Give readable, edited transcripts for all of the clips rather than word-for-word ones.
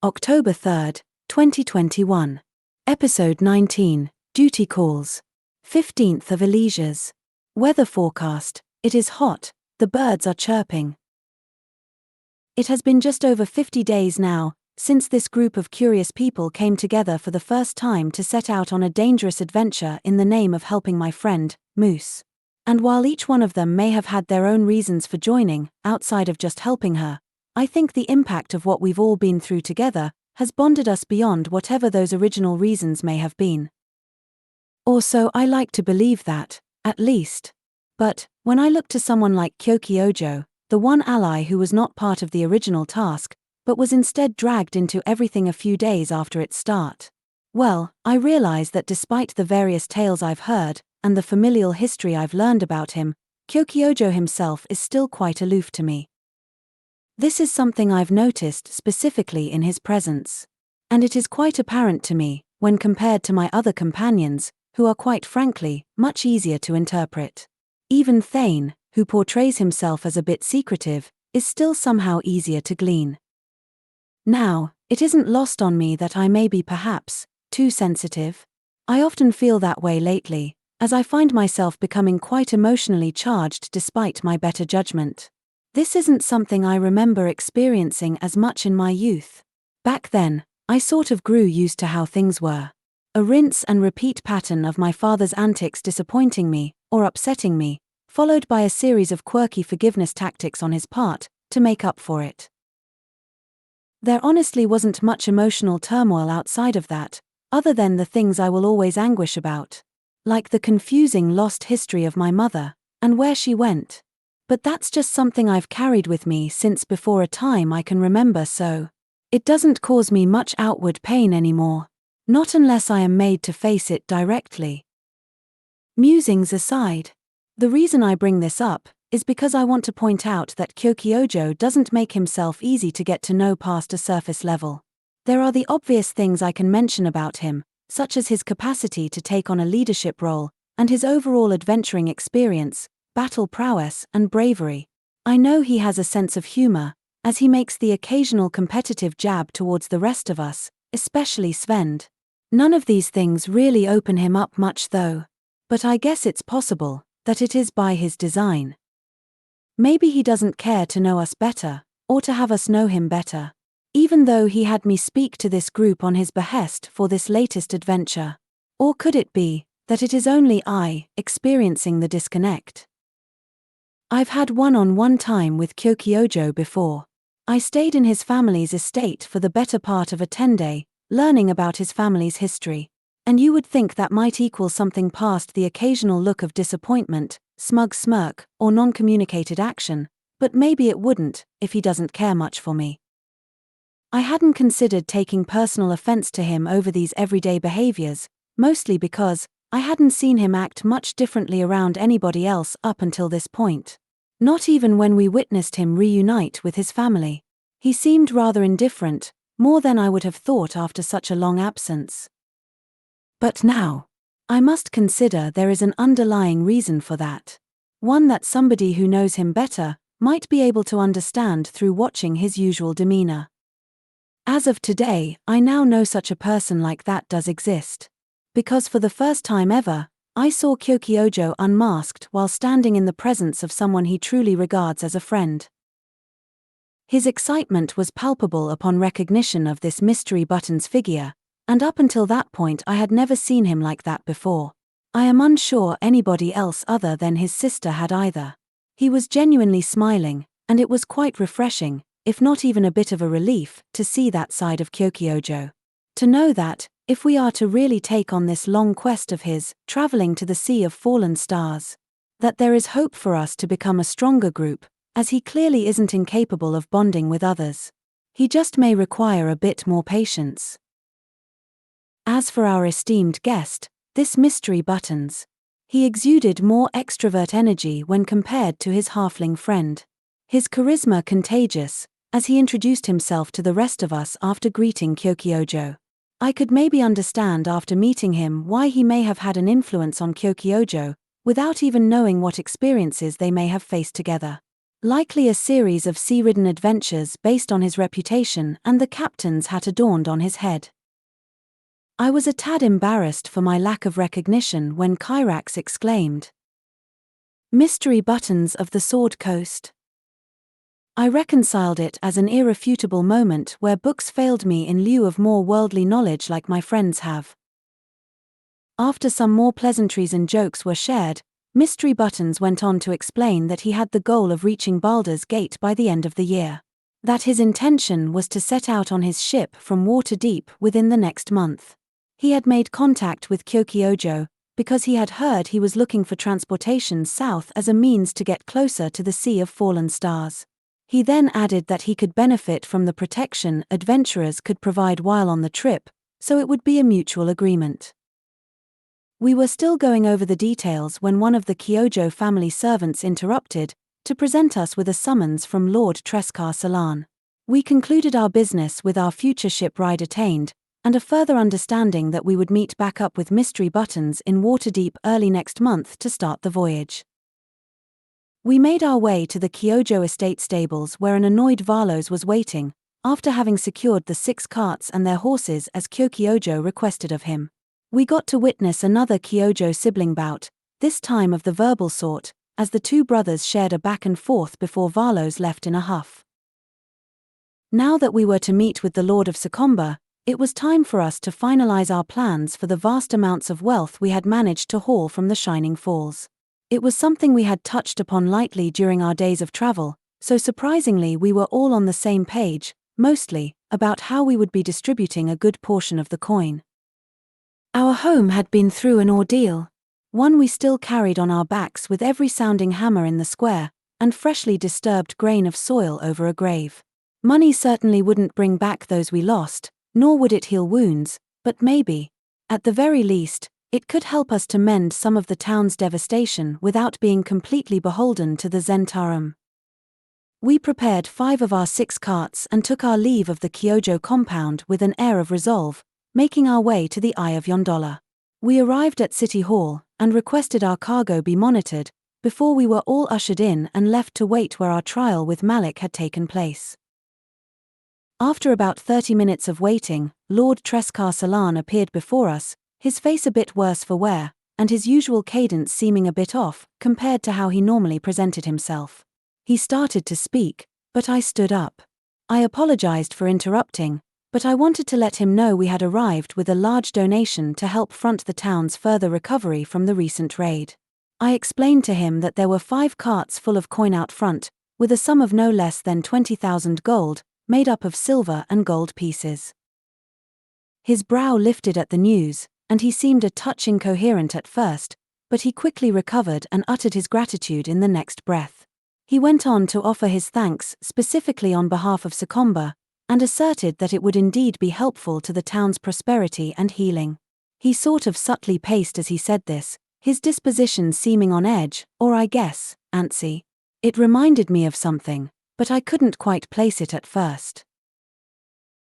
October 3rd, 2021. Episode 19, Duty Calls. 15th of Elisia's. Weather forecast: it is hot, the birds are chirping. It has been just over 50 days now, since this group of curious people came together for the first time to set out on a dangerous adventure in the name of helping my friend, Moose. And while each one of them may have had their own reasons for joining, outside of just helping her, I think the impact of what we've all been through together has bonded us beyond whatever those original reasons may have been. Or so I like to believe that, at least. But, when I look to someone like Kyokyojo, the one ally who was not part of the original task, but was instead dragged into everything a few days after its start, well, I realize that despite the various tales I've heard, and the familial history I've learned about him, Kyokyojo himself is still quite aloof to me. This is something I've noticed specifically in his presence. And it is quite apparent to me, when compared to my other companions, who are quite frankly, much easier to interpret. Even Thane, who portrays himself as a bit secretive, is still somehow easier to glean. Now, it isn't lost on me that I may be perhaps too sensitive. I often feel that way lately, as I find myself becoming quite emotionally charged despite my better judgment. This isn't something I remember experiencing as much in my youth. Back then, I sort of grew used to how things were. A rinse and repeat pattern of my father's antics disappointing me, or upsetting me, followed by a series of quirky forgiveness tactics on his part, to make up for it. There honestly wasn't much emotional turmoil outside of that, other than the things I will always anguish about. Like the confusing lost history of my mother, and where she went. But that's just something I've carried with me since before a time I can remember, so it doesn't cause me much outward pain anymore. Not unless I am made to face it directly. Musings aside, the reason I bring this up is because I want to point out that Kyokyojo doesn't make himself easy to get to know past a surface level. There are the obvious things I can mention about him, such as his capacity to take on a leadership role, and his overall adventuring experience, battle prowess, and bravery. I know he has a sense of humor, as he makes the occasional competitive jab towards the rest of us, especially Svend. None of these things really open him up much though. But I guess it's possible that it is by his design. Maybe he doesn't care to know us better, or to have us know him better. Even though he had me speak to this group on his behest for this latest adventure. Or could it be that it is only I experiencing the disconnect? I've had one-on-one time with Kyokyojo before. I stayed in his family's estate for the better part of a 10-day, learning about his family's history. And you would think that might equal something past the occasional look of disappointment, smug smirk, or non-communicated action, but maybe it wouldn't, if he doesn't care much for me. I hadn't considered taking personal offense to him over these everyday behaviors, mostly because I hadn't seen him act much differently around anybody else up until this point. Not even when we witnessed him reunite with his family. He seemed rather indifferent, more than I would have thought after such a long absence. But now, I must consider there is an underlying reason for that. One that somebody who knows him better might be able to understand through watching his usual demeanor. As of today, I now know such a person like that does exist. Because for the first time ever, I saw Kyokyojo unmasked while standing in the presence of someone he truly regards as a friend. His excitement was palpable upon recognition of this mystery Buttons figure, and up until that point I had never seen him like that before. I am unsure anybody else other than his sister had either. He was genuinely smiling, and it was quite refreshing, if not even a bit of a relief, to see that side of Kyokyojo. To know that, if we are to really take on this long quest of his, traveling to the Sea of Fallen Stars, that there is hope for us to become a stronger group, as he clearly isn't incapable of bonding with others. He just may require a bit more patience. As for our esteemed guest, this mystery Buttons, he exuded more extrovert energy when compared to his halfling friend. His charisma contagious, as he introduced himself to the rest of us after greeting Kyokyojo. I could maybe understand after meeting him why he may have had an influence on Kyokyojo, without even knowing what experiences they may have faced together. Likely a series of sea-ridden adventures based on his reputation and the captain's hat adorned on his head. I was a tad embarrassed for my lack of recognition when Kyrax exclaimed, "Mystery buttons of the Sword Coast." I reconciled it as an irrefutable moment where books failed me in lieu of more worldly knowledge like my friends have. After some more pleasantries and jokes were shared, Mystery Buttons went on to explain that he had the goal of reaching Baldur's Gate by the end of the year. That his intention was to set out on his ship from Waterdeep within the next month. He had made contact with Kyokyojo because he had heard he was looking for transportation south as a means to get closer to the Sea of Fallen Stars. He then added that he could benefit from the protection adventurers could provide while on the trip, so it would be a mutual agreement. We were still going over the details when one of the Kyojo family servants interrupted to present us with a summons from Lord Trescar Salan. We concluded our business with our future ship ride attained, and a further understanding that we would meet back up with Mystery Buttons in Waterdeep early next month to start the voyage. We made our way to the Kyojo estate stables where an annoyed Varlos was waiting, after having secured the 6 carts and their horses as Kyokyojo requested of him. We got to witness another Kyojo sibling bout, this time of the verbal sort, as the 2 brothers shared a back and forth before Varlos left in a huff. Now that we were to meet with the Lord of Secomber, it was time for us to finalize our plans for the vast amounts of wealth we had managed to haul from the Shining Falls. It was something we had touched upon lightly during our days of travel, so surprisingly we were all on the same page, mostly, about how we would be distributing a good portion of the coin. Our home had been through an ordeal, one we still carried on our backs with every sounding hammer in the square, and freshly disturbed grain of soil over a grave. Money certainly wouldn't bring back those we lost, nor would it heal wounds, but maybe, at the very least, it could help us to mend some of the town's devastation without being completely beholden to the Zentarum. We prepared 5 of our 6 carts and took our leave of the Kyojo compound with an air of resolve, making our way to the Eye of Yondola. We arrived at City Hall and requested our cargo be monitored, before we were all ushered in and left to wait where our trial with Malik had taken place. After about 30 minutes of waiting, Lord Trescar Salan appeared before us, his face a bit worse for wear, and his usual cadence seeming a bit off, compared to how he normally presented himself. He started to speak, but I stood up. I apologized for interrupting, but I wanted to let him know we had arrived with a large donation to help front the town's further recovery from the recent raid. I explained to him that there were 5 carts full of coin out front, with a sum of no less than 20,000 gold, made up of silver and gold pieces. His brow lifted at the news, and he seemed a touch incoherent at first, but he quickly recovered and uttered his gratitude in the next breath. He went on to offer his thanks specifically on behalf of Secomber, and asserted that it would indeed be helpful to the town's prosperity and healing. He sort of subtly paced as he said this, his disposition seeming on edge, or I guess, antsy. It reminded me of something, but I couldn't quite place it at first.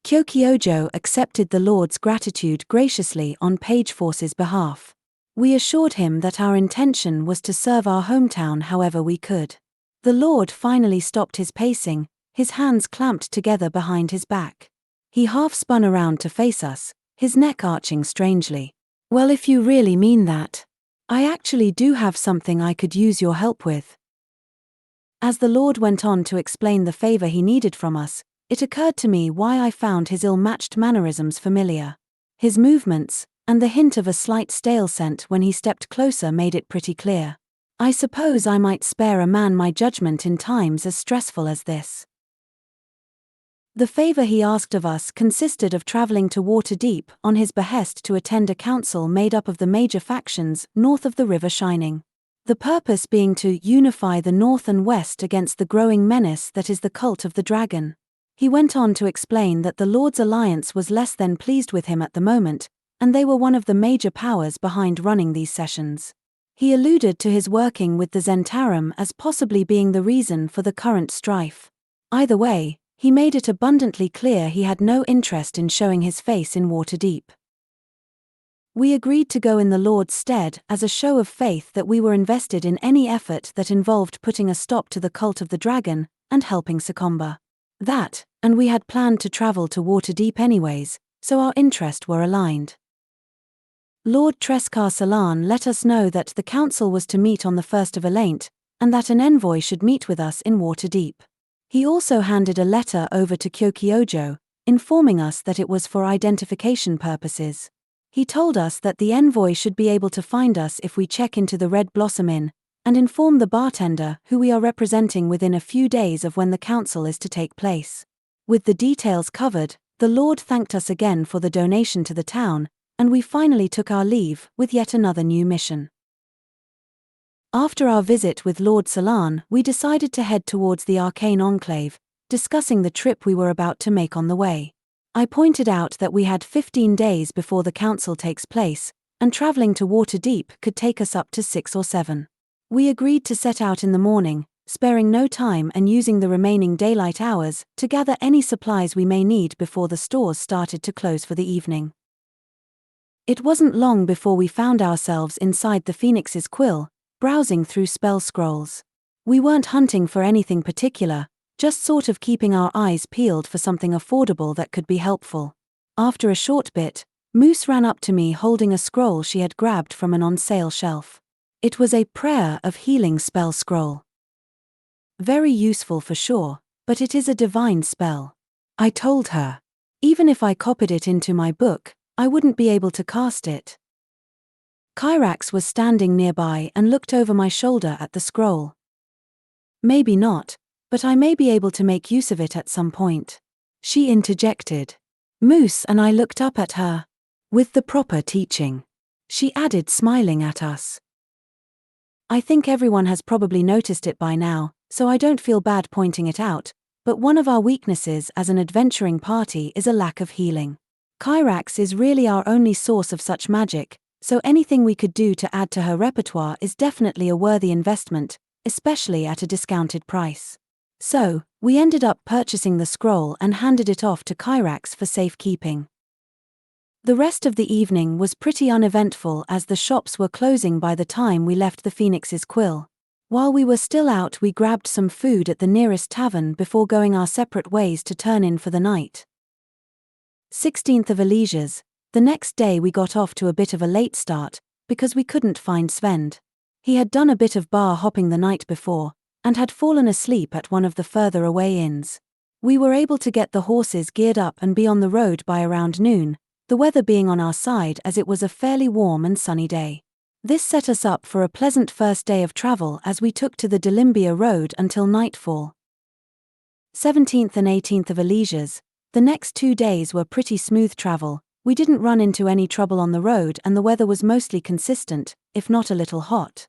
Kyokyojo accepted the Lord's gratitude graciously on Page Force's behalf. We assured him that our intention was to serve our hometown however we could. The Lord finally stopped his pacing, his hands clamped together behind his back. He half spun around to face us, his neck arching strangely. "Well, if you really mean that, I actually do have something I could use your help with." As the Lord went on to explain the favor he needed from us, it occurred to me why I found his ill-matched mannerisms familiar. His movements, and the hint of a slight stale scent when he stepped closer made it pretty clear. I suppose I might spare a man my judgment in times as stressful as this. The favor he asked of us consisted of traveling to Waterdeep on his behest to attend a council made up of the major factions north of the River Shining. The purpose being to unify the North and West against the growing menace that is the cult of the dragon. He went on to explain that the Lord's alliance was less than pleased with him at the moment, and they were one of the major powers behind running these sessions. He alluded to his working with the Zentarum as possibly being the reason for the current strife. Either way, he made it abundantly clear he had no interest in showing his face in Waterdeep. We agreed to go in the Lord's stead as a show of faith that we were invested in any effort that involved putting a stop to the cult of the dragon and helping Secomber. That, and we had planned to travel to Waterdeep anyways, so our interests were aligned. Lord Treskar Salan let us know that the council was to meet on the 1st of Elaint, and that an envoy should meet with us in Waterdeep. He also handed a letter over to Kyokyojo, informing us that it was for identification purposes. He told us that the envoy should be able to find us if we check into the Red Blossom Inn, and inform the bartender who we are representing within a few days of when the council is to take place. With the details covered, the Lord thanked us again for the donation to the town, and we finally took our leave with yet another new mission. After our visit with Lord Salan, we decided to head towards the Arcane Enclave, discussing the trip we were about to make on the way. I pointed out that we had 15 days before the council takes place, and traveling to Waterdeep could take us up to 6 or 7. We agreed to set out in the morning, sparing no time and using the remaining daylight hours to gather any supplies we may need before the stores started to close for the evening. It wasn't long before we found ourselves inside the Phoenix's quill, browsing through spell scrolls. We weren't hunting for anything particular, just sort of keeping our eyes peeled for something affordable that could be helpful. After a short bit, Moose ran up to me holding a scroll she had grabbed from an on-sale shelf. It was a Prayer of Healing spell scroll. Very useful for sure, but it is a divine spell. I told her. Even if I copied it into my book, I wouldn't be able to cast it. Kyrax was standing nearby and looked over my shoulder at the scroll. Maybe not, but I may be able to make use of it at some point. She interjected. Moose and I looked up at her. With the proper teaching. She added, smiling at us. I think everyone has probably noticed it by now, so I don't feel bad pointing it out, but one of our weaknesses as an adventuring party is a lack of healing. Kyrax is really our only source of such magic, so anything we could do to add to her repertoire is definitely a worthy investment, especially at a discounted price. So, we ended up purchasing the scroll and handed it off to Kyrax for safekeeping. The rest of the evening was pretty uneventful as the shops were closing by the time we left the Phoenix's quill. While we were still out, we grabbed some food at the nearest tavern before going our separate ways to turn in for the night. 16th of Elysias, the next day we got off to a bit of a late start, because we couldn't find Svend. He had done a bit of bar hopping the night before, and had fallen asleep at one of the further away inns. We were able to get the horses geared up and be on the road by around noon, the weather being on our side as it was a fairly warm and sunny day. This set us up for a pleasant first day of travel as we took to the Delimbia road until nightfall. 17th and 18th of Elysias, the next 2 days were pretty smooth travel. We didn't run into any trouble on the road and the weather was mostly consistent, if not a little hot.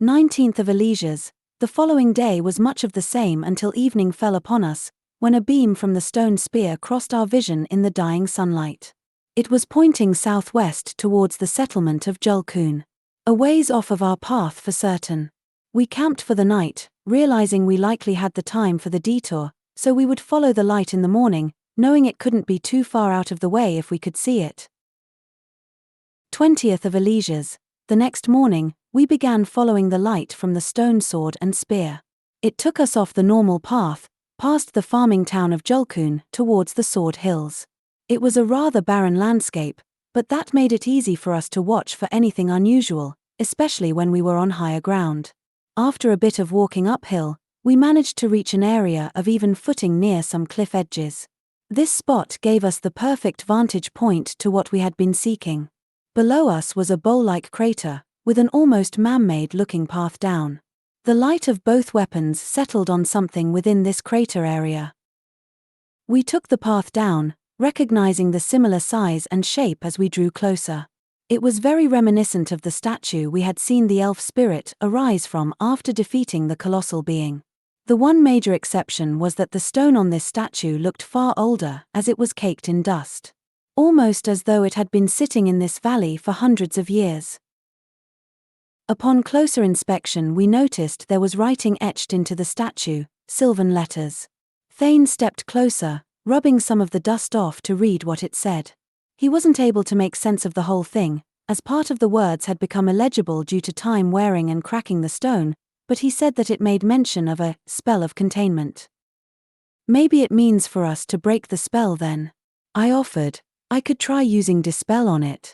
19th of Elysias, the following day was much of the same until evening fell upon us, when a beam from the stone spear crossed our vision in the dying sunlight. It was pointing southwest towards the settlement of Julkun. A ways off of our path for certain. We camped for the night, realizing we likely had the time for the detour, so we would follow the light in the morning, knowing it couldn't be too far out of the way if we could see it. 20th of Elysias, the next morning, we began following the light from the stone sword and spear. It took us off the normal path, past the farming town of Julkun, towards the Sword Hills. It was a rather barren landscape, but that made it easy for us to watch for anything unusual, especially when we were on higher ground. After a bit of walking uphill, we managed to reach an area of even footing near some cliff edges. This spot gave us the perfect vantage point to what we had been seeking. Below us was a bowl-like crater, with an almost man-made looking path down. The light of both weapons settled on something within this crater area. We took the path down, recognizing the similar size and shape as we drew closer. It was very reminiscent of the statue we had seen the elf spirit arise from after defeating the colossal being. The one major exception was that the stone on this statue looked far older as it was caked in dust. Almost as though it had been sitting in this valley for hundreds of years. Upon closer inspection we noticed there was writing etched into the statue, Sylvan letters. Thane stepped closer, rubbing some of the dust off to read what it said. He wasn't able to make sense of the whole thing, as part of the words had become illegible due to time wearing and cracking the stone, but he said that it made mention of a spell of containment. Maybe it means for us to break the spell then. I offered. I could try using dispel on it.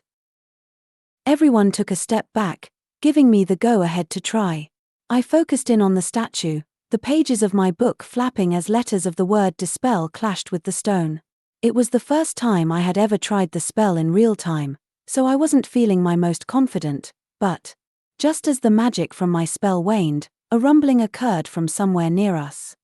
Everyone took a step back, giving me the go-ahead to try. I focused in on the statue, the pages of my book flapping as letters of the word dispel clashed with the stone. It was the first time I had ever tried the spell in real time, so I wasn't feeling my most confident, but just as the magic from my spell waned, a rumbling occurred from somewhere near us.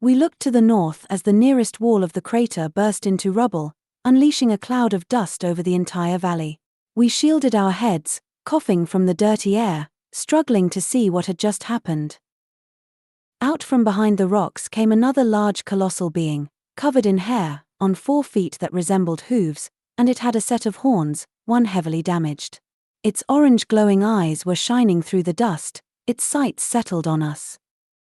We looked to the north as the nearest wall of the crater burst into rubble, unleashing a cloud of dust over the entire valley. We shielded our heads, coughing from the dirty air, struggling to see what had just happened. Out from behind the rocks came another large colossal being, covered in hair, on 4 feet that resembled hooves, and it had a set of horns, one heavily damaged. Its orange glowing eyes were shining through the dust, its sights settled on us.